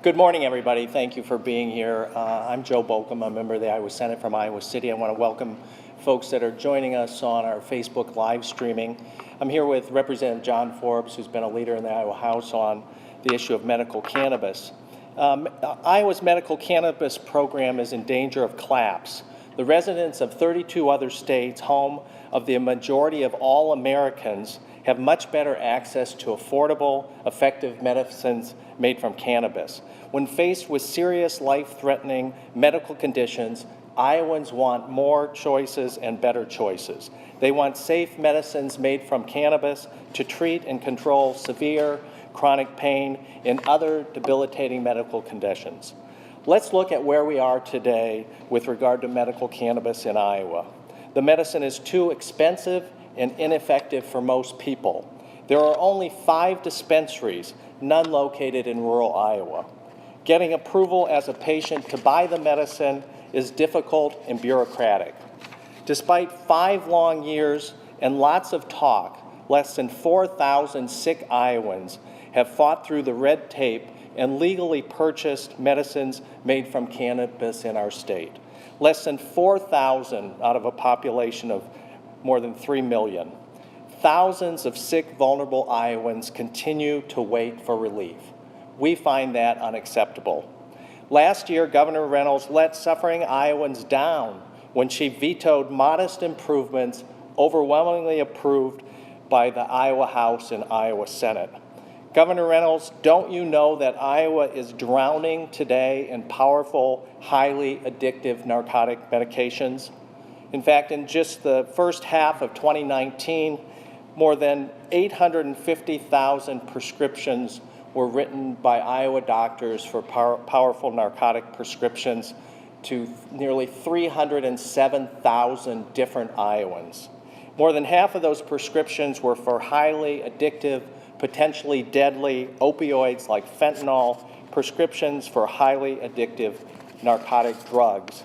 Good morning, everybody. Thank you for being here. I'm Joe Bolcom, a member of the Iowa Senate from Iowa City. I want to welcome folks that are joining us on our Facebook live streaming. I'm here with Representative John Forbes, who's been a leader in the Iowa House on the issue of medical cannabis. Iowa's medical cannabis program is in danger of collapse. The residents of 32 other states, home of the majority of all Americans, have much better access to affordable, effective medicines made from cannabis. When faced with serious, life-threatening medical conditions, Iowans want more choices and better choices. They want safe medicines made from cannabis to treat and control severe chronic pain and other debilitating medical conditions. Let's look at where we are today with regard to medical cannabis in Iowa. The medicine is too expensive and ineffective for most people. There are only 5 dispensaries, none located in rural Iowa. Getting approval as a patient to buy the medicine is difficult and bureaucratic. Despite 5 long years and lots of talk, less than 4,000 sick Iowans have fought through the red tape and legally purchased medicines made from cannabis in our state. Less than 4,000 out of a population of more than 3 million. Thousands of sick, vulnerable Iowans continue to wait for relief. We find that unacceptable. Last year, Governor Reynolds let suffering Iowans down when she vetoed modest improvements overwhelmingly approved by the Iowa House and Iowa Senate. Governor Reynolds, don't you know that Iowa is drowning today in powerful, highly addictive narcotic medications? In fact, in just the first half of 2019, more than 850,000 prescriptions were written by Iowa doctors for powerful narcotic prescriptions to nearly 307,000 different Iowans. More than half of those prescriptions were for highly addictive, potentially deadly opioids like fentanyl, prescriptions for highly addictive narcotic drugs.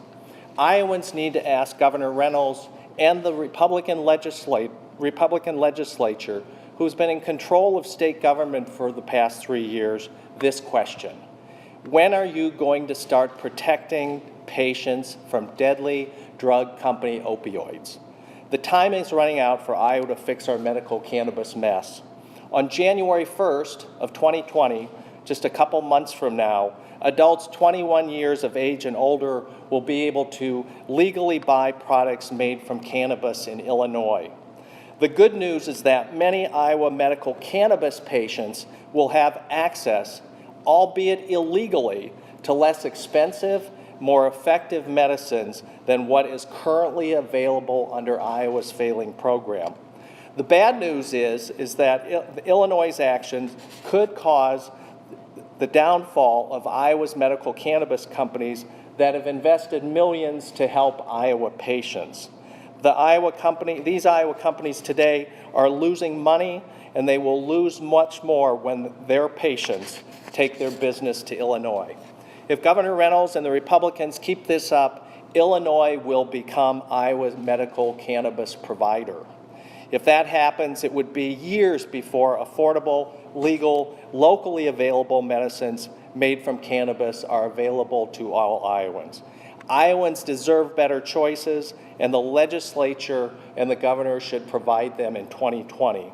Iowans need to ask Governor Reynolds and the Republican legislature, who's been in control of state government for the past 3 years, this question. When are you going to start protecting patients from deadly drug company opioids? The time is running out for Iowa to fix our medical cannabis mess. On January 1st of 2020, just a couple months from now, adults 21 years of age and older will be able to legally buy products made from cannabis in Illinois. The good news is that many Iowa medical cannabis patients will have access, albeit illegally, to less expensive, more effective medicines than what is currently available under Iowa's failing program. The bad news is that Illinois' actions could cause the downfall of Iowa's medical cannabis companies that have invested millions to help Iowa patients. These Iowa companies today are losing money, and they will lose much more when their patients take their business to Illinois. If Governor Reynolds and the Republicans keep this up, Illinois will become Iowa's medical cannabis provider. If that happens, it would be years before affordable, legal, locally available medicines made from cannabis are available to all Iowans. Iowans deserve better choices, and the legislature and the governor should provide them in 2020.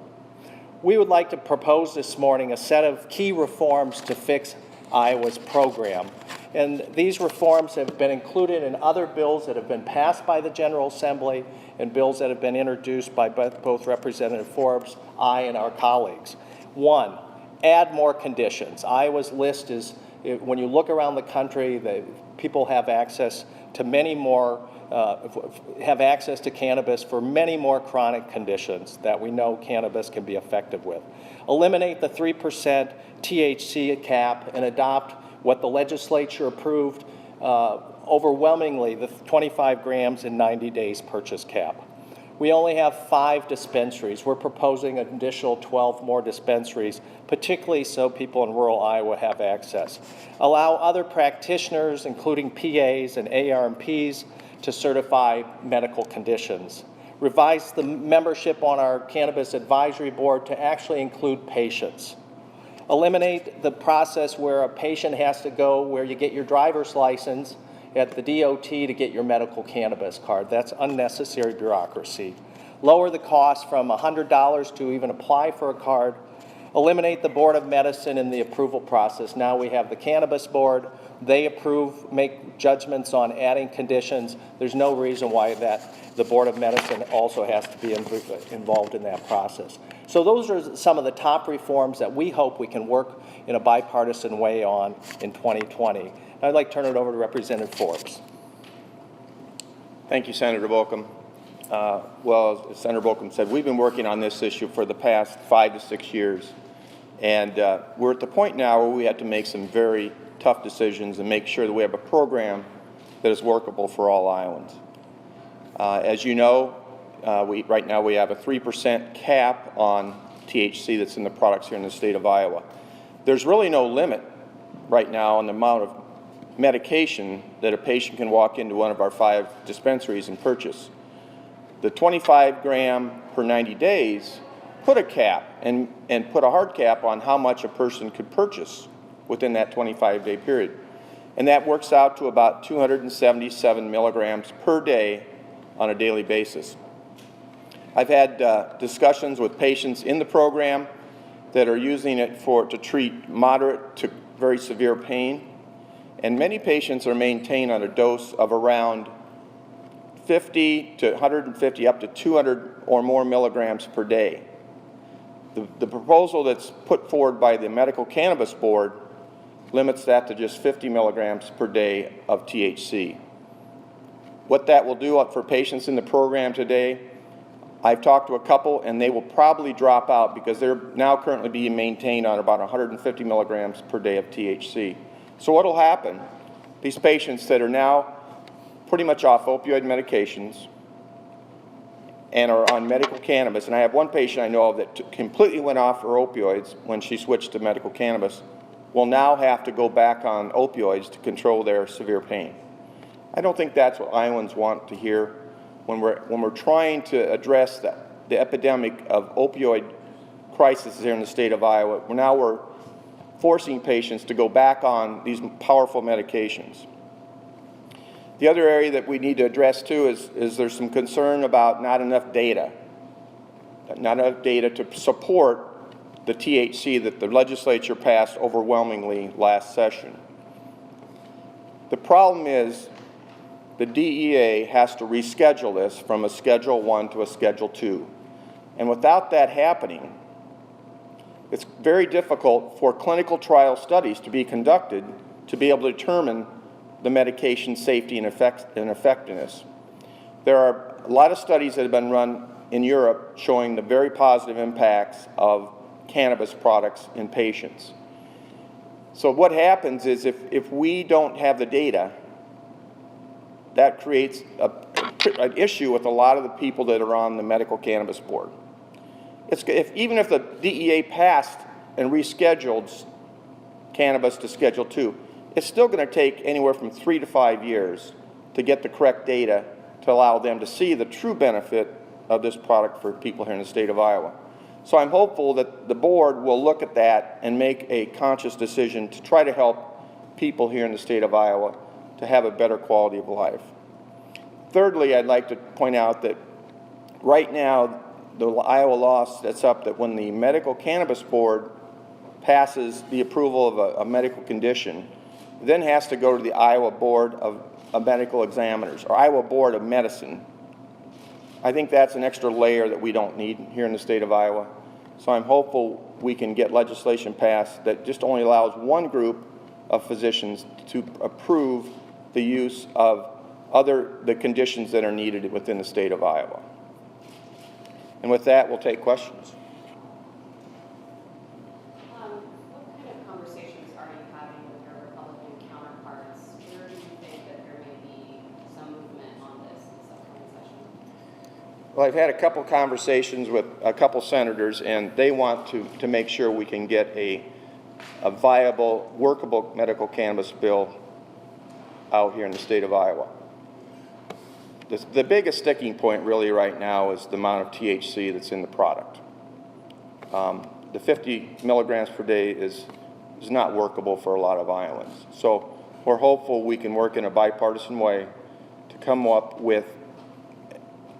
We would like to propose this morning a set of key reforms to fix Iowa's program. And these reforms have been included in other bills that have been passed by the General Assembly and bills that have been introduced by both Representative Forbes, I, and our colleagues. 1, add more conditions. Iowa's list is, when you look around the country, people have access to many more, have access to cannabis for many more chronic conditions that we know cannabis can be effective with. Eliminate the 3% THC cap and adopt what the legislature approved overwhelmingly, the 25 grams in 90 days purchase cap. We only have 5 dispensaries. We're proposing an additional 12 more dispensaries, particularly so people in rural Iowa have access. Allow other practitioners, including PAs and ARMPs, to certify medical conditions. Revise the membership on our Cannabis Advisory Board to actually include patients. Eliminate the process where a patient has to go where you get your driver's license at the DOT to get your medical cannabis card. That's unnecessary bureaucracy. Lower the cost from $100 to even apply for a card. Eliminate the Board of Medicine in the approval process. Now we have the Cannabis Board. They approve, make judgments on adding conditions. There's no reason why the Board of Medicine also has to be involved in that process. So those are some of the top reforms that we hope we can work in a bipartisan way on in 2020. I'd like to turn it over to Representative Forbes. Thank you, Senator Bolcom. Well, as Senator Bolcom said, we've been working on this issue for the past 5 to 6 years. And we're at the point now where we have to make some very tough decisions and make sure that we have a program that is workable for all Iowans. As you know, right now we have a 3% cap on THC that's in the products here in the state of Iowa. There's really no limit right now on the amount of medication that a patient can walk into one of our 5 dispensaries and purchase. The 25 gram per 90 days put a cap and put a hard cap on how much a person could purchase within that 25-day period. And that works out to about 277 milligrams per day on a daily basis. I've had discussions with patients in the program that are using it to treat moderate to very severe pain. And many patients are maintained on a dose of around 50 to 150 up to 200 or more milligrams per day. The proposal that's put forward by the Medical Cannabis Board limits that to just 50 milligrams per day of THC. What that will do for patients in the program today, I've talked to a couple and they will probably drop out because they're now currently being maintained on about 150 milligrams per day of THC. So what will happen, these patients that are now pretty much off opioid medications and are on medical cannabis, and I have one patient I know of that completely went off her opioids when she switched to medical cannabis, will now have to go back on opioids to control their severe pain. I don't think that's what Iowans want to hear when we're trying to address the epidemic of opioid crisis here in the state of Iowa. Now we're forcing patients to go back on these powerful medications. The other area that we need to address too is there's some concern about not enough data to support the THC that the legislature passed overwhelmingly last session. The problem is the DEA has to reschedule this from a Schedule 1 to a Schedule 2. And without that happening, it's very difficult for clinical trial studies to be conducted to be able to determine the medication safety and effectiveness. There are a lot of studies that have been run in Europe showing the very positive impacts of cannabis products in patients. So what happens is if we don't have the data, that creates an issue with a lot of the people that are on the Medical Cannabis Board. Even if the DEA passed and rescheduled cannabis to Schedule 2, it's still going to take anywhere from 3 to 5 years to get the correct data to allow them to see the true benefit of this product for people here in the state of Iowa. So I'm hopeful that the board will look at that and make a conscious decision to try to help people here in the state of Iowa to have a better quality of life. Thirdly, I'd like to point out that right now the Iowa law sets up that when the Medical Cannabis Board passes the approval of a medical condition, it then has to go to the Iowa Board of Medical Examiners, or Iowa Board of Medicine. I think that's an extra layer that we don't need here in the state of Iowa. So I'm hopeful we can get legislation passed that just only allows one group of physicians to approve the use of the conditions that are needed within the state of Iowa. And with that, we'll take questions. What kind of conversations are you having with your Republican counterparts? Where do you think that there may be some movement on this in this upcoming session? Well, I've had a couple conversations with a couple senators, and they want to make sure we can get a viable, workable medical cannabis bill out here in the state of Iowa. The biggest sticking point really right now is the amount of THC that's in the product. the 50 milligrams per day is not workable for a lot of Iowans. So we're hopeful we can work in a bipartisan way to come up with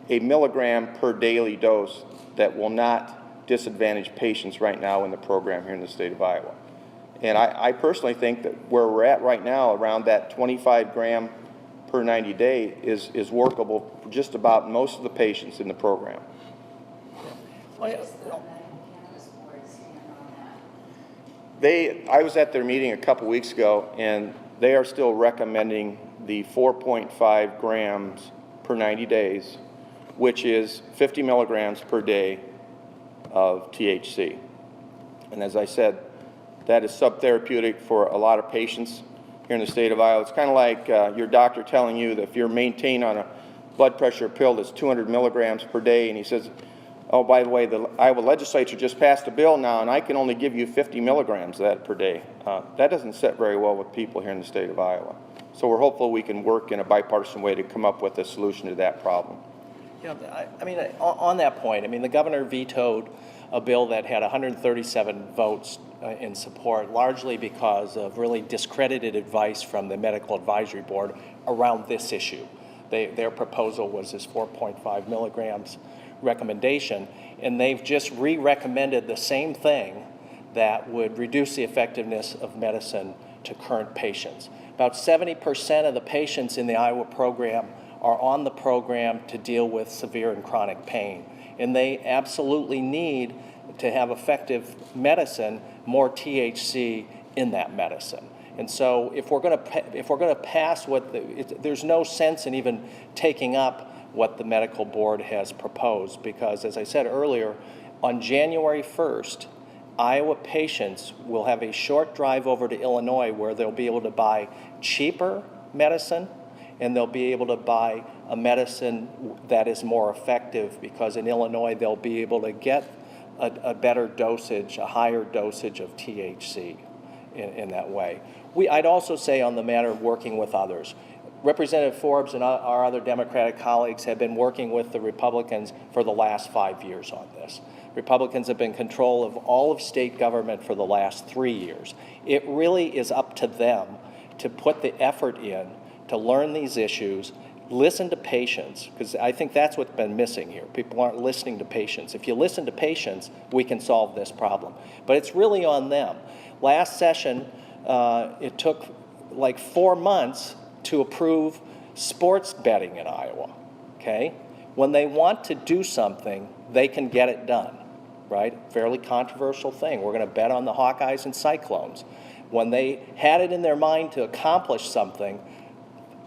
a milligram per daily dose that will not disadvantage patients right now in the program here in the state of Iowa. And I personally think that where we're at right now, around that 25 gram per 90 day, is workable for just about most of the patients in the program. Well, yeah. Does the medical cannabis board stand on that? I was at their meeting a couple weeks ago, and they are still recommending the 4.5 grams per 90 days, which is 50 milligrams per day of THC. And as I said, that is subtherapeutic for a lot of patients here in the state of Iowa. It's kind of like your doctor telling you that if you're maintained on a blood pressure pill that's 200 milligrams per day, and he says, oh, by the way, the Iowa legislature just passed a bill now, and I can only give you 50 milligrams of that per day. That doesn't sit very well with people here in the state of Iowa. So we're hopeful we can work in a bipartisan way to come up with a solution to that problem. Yeah, I mean, on that point, I mean, the governor vetoed a bill that had 137 votes in support, largely because of really discredited advice from the Medical Advisory Board around this issue. Their proposal was this 4.5 milligrams recommendation, and they've just re-recommended the same thing that would reduce the effectiveness of medicine to current patients. About 70% of the patients in the Iowa program are on the program to deal with severe and chronic pain, and they absolutely need to have effective medicine, more THC in that medicine. And so if we're going to pass there's no sense in even taking up what the medical board has proposed, because as I said earlier, on January 1st, Iowa patients will have a short drive over to Illinois where they'll be able to buy cheaper medicine, and they'll be able to buy a medicine that is more effective, because in Illinois they'll be able to get a better dosage, a higher dosage of THC in that way. I'd also say on the matter of working with others, Representative Forbes and our other Democratic colleagues have been working with the Republicans for the last 5 years on this. Republicans have been in control of all of state government for the last 3 years. It really is up to them to put the effort in to learn these issues, listen to patients, because I think that's what's been missing here. People aren't listening to patients. If you listen to patients, we can solve this problem. But it's really on them. Last session, it took like 4 months to approve sports betting in Iowa, okay? When they want to do something, they can get it done, right? Fairly controversial thing. We're going to bet on the Hawkeyes and Cyclones. When they had it in their mind to accomplish something,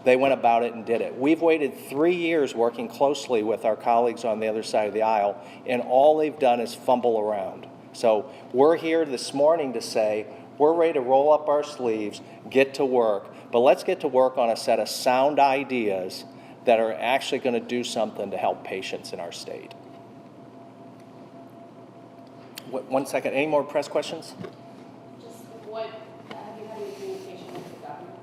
they went about it and did it. We've waited 3 years working closely with our colleagues on the other side of the aisle, and all they've done is fumble around. So we're here this morning to say, we're ready to roll up our sleeves, get to work, but let's get to work on a set of sound ideas that are actually going to do something to help patients in our state. 1 second, any more press questions? Just have you had any communication with the governor?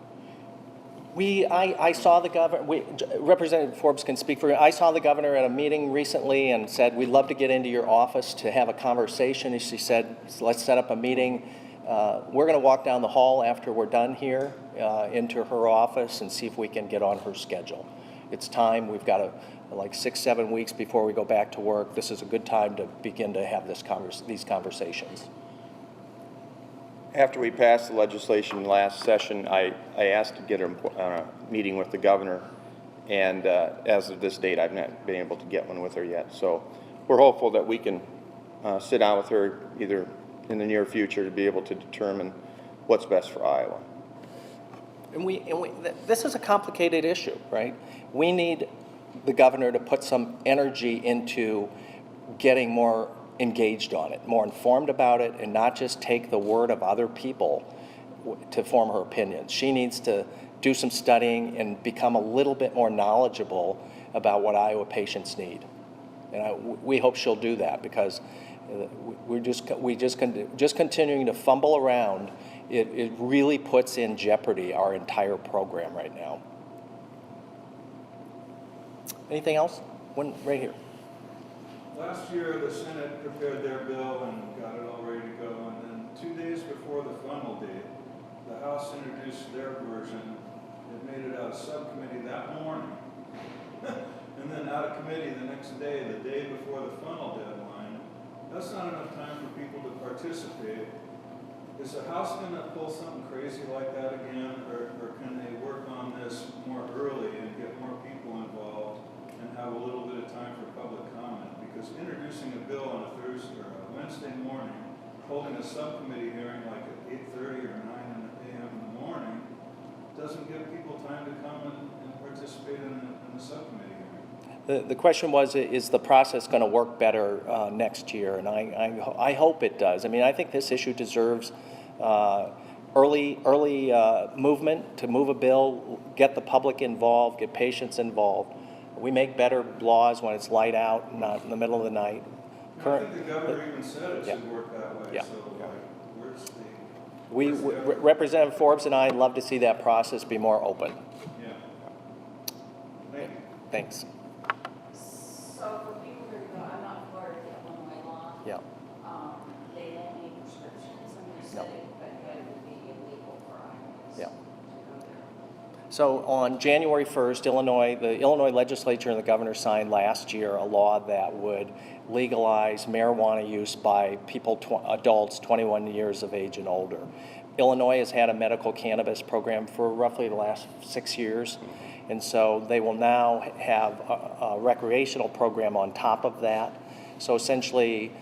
I saw the governor, Representative Forbes can speak for you. I saw the governor at a meeting recently and said, we'd love to get into your office to have a conversation. And she said, let's set up a meeting. We're going to walk down the hall after we're done here into her office and see if we can get on her schedule. It's time. We've got like 6-7 weeks before we go back to work. This is a good time to begin to have these conversations. After we passed the legislation last session, I asked to get a meeting with the governor, and as of this date, I've not been able to get one with her yet. So we're hopeful that we can sit down with her either in the near future to be able to determine what's best for Iowa. And this is a complicated issue, right? We need the governor to put some energy into getting more engaged on it, more informed about it, and not just take the word of other people to form her opinions. She needs to do some studying and become a little bit more knowledgeable about what Iowa patients need. And we hope she'll do that, because we're just continuing to fumble around. It really puts in jeopardy our entire program right now. Anything else? One right here. Last year, the Senate prepared their bill and got it all ready 2 days before the final date, the House introduced their version. It made it out of subcommittee that morning. And then out of committee the next day, the day before the final deadline. That's not enough time for people to participate. Is the House going to pull something crazy like that again, or can they work on this more early and get more people involved and have a little bit of time for public comment? Because introducing a bill on a Thursday or a Wednesday morning, holding a subcommittee hearing like at 8:30 or 9 a.m. in the morning, doesn't give people time to come and participate in the subcommittee hearing. The question was, is the process going to work better next year? And I hope it does. I mean, I think this issue deserves early movement to move a bill, get the public involved, get patients involved. We make better laws when it's light out, not in the middle of the night. I think the governor even said it should work that way. Yeah. So, like, where's the... We, where's the effort? Representative Forbes and I love to see that process be more open. Yeah. Thank you. Thanks. So for people who go, I'm not for the Illinois law. Yeah. They don't need prescriptions, and you said it, but it would be illegal for Iowans Yeah. to go there. So on January 1st, the Illinois legislature and the governor signed last year a law that would legalize marijuana use by adults 21 years of age and older. Illinois has had a medical cannabis program for roughly the last 6 years, and so they will now have a recreational program on top of that. So essentially,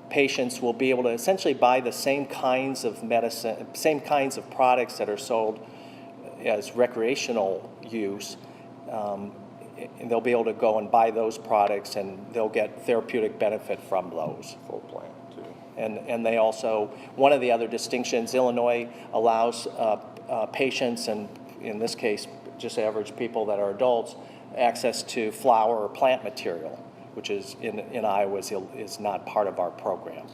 patients will be able to essentially buy the same kinds of medicine, same kinds of products that are sold as recreational use, and they'll be able to go and buy those products, and they'll get therapeutic benefit from those. Full plan, too. And they also, one of the other distinctions, Illinois allows patients, and in this case, just average people that are adults, access to flower or plant material, which is in Iowa is not part of our program.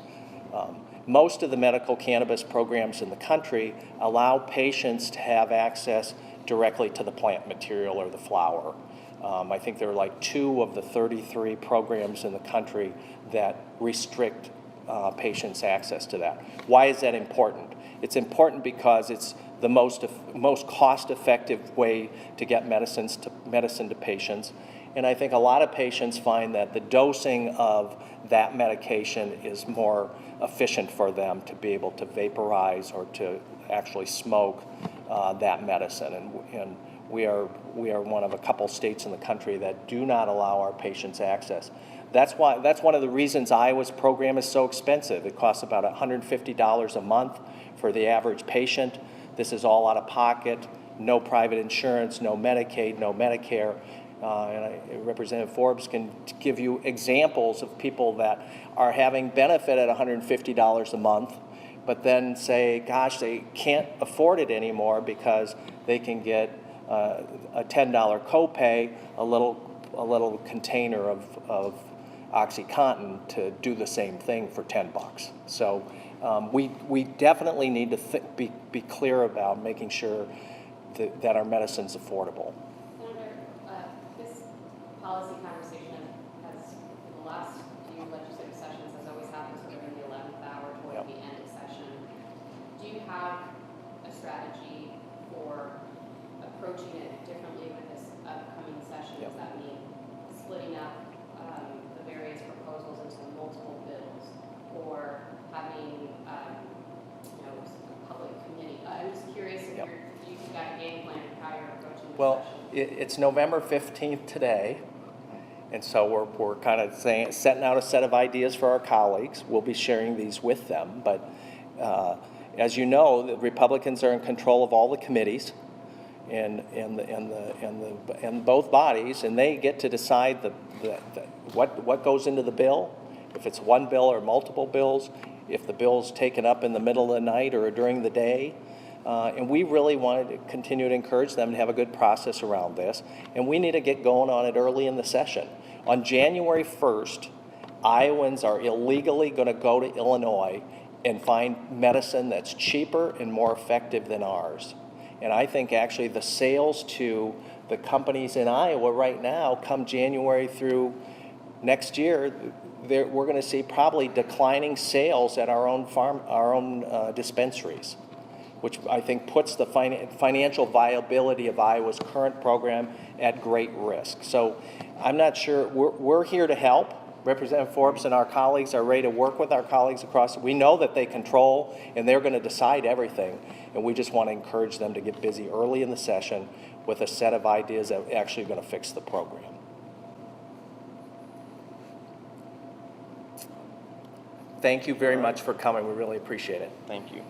Most of the medical cannabis programs in the country allow patients to have access directly to the plant material or the flower. I think there are like 2 of the 33 programs in the country that restrict patients' access to that. Why is that important? It's important because it's the most cost-effective way to get medicine to patients. And I think a lot of patients find that the dosing of that medication is more efficient for them to be able to vaporize or to actually smoke that medicine. And we are one of a couple states in the country that do not allow our patients access. That's one of the reasons Iowa's program is so expensive. It costs about $150 a month for the average patient. This is all out of pocket, no private insurance, no Medicaid, no Medicare. Representative Forbes can give you examples of people that are having benefit at $150 a month, but then say, gosh, they can't afford it anymore because they can get a $10 copay, a little container of OxyContin to do the same thing for $10. So we definitely need to be clear about making sure that our medicine's affordable. Senator, this policy conversation has, in the last few legislative sessions, has always happened sort of in the 11th hour toward the end of session. Do you have a strategy for approaching it differently with this upcoming session? Does that mean splitting up the various proposals into multiple bills, or having a public committee? I'm just curious if you've got a game plan for how you're approaching this Well, session. it's November 15th today, and so we're kind of setting out a set of ideas for our colleagues. We'll be sharing these with them, but as you know, the Republicans are in control of all the committees and both bodies, and they get to decide what goes into the bill, if it's one bill or multiple bills, if the bill's taken up in the middle of the night or during the day. And we really wanted to continue to encourage them to have a good process around this, and we need to get going on it early in the session. On January 1st, Iowans are illegally going to go to Illinois and find medicine that's cheaper and more effective than ours. And I think actually the sales to the companies in Iowa right now, come January through next year, we're going to see probably declining sales at our own dispensaries, which I think puts the financial viability of Iowa's current program at great risk. So I'm not sure, we're here to help. Representative Forbes and our colleagues are ready to work with our colleagues across. We know that they control and they're going to decide everything, and we just want to encourage them to get busy early in the session with a set of ideas that are actually going to fix the program. Thank you very much for coming. We really appreciate it. Thank you.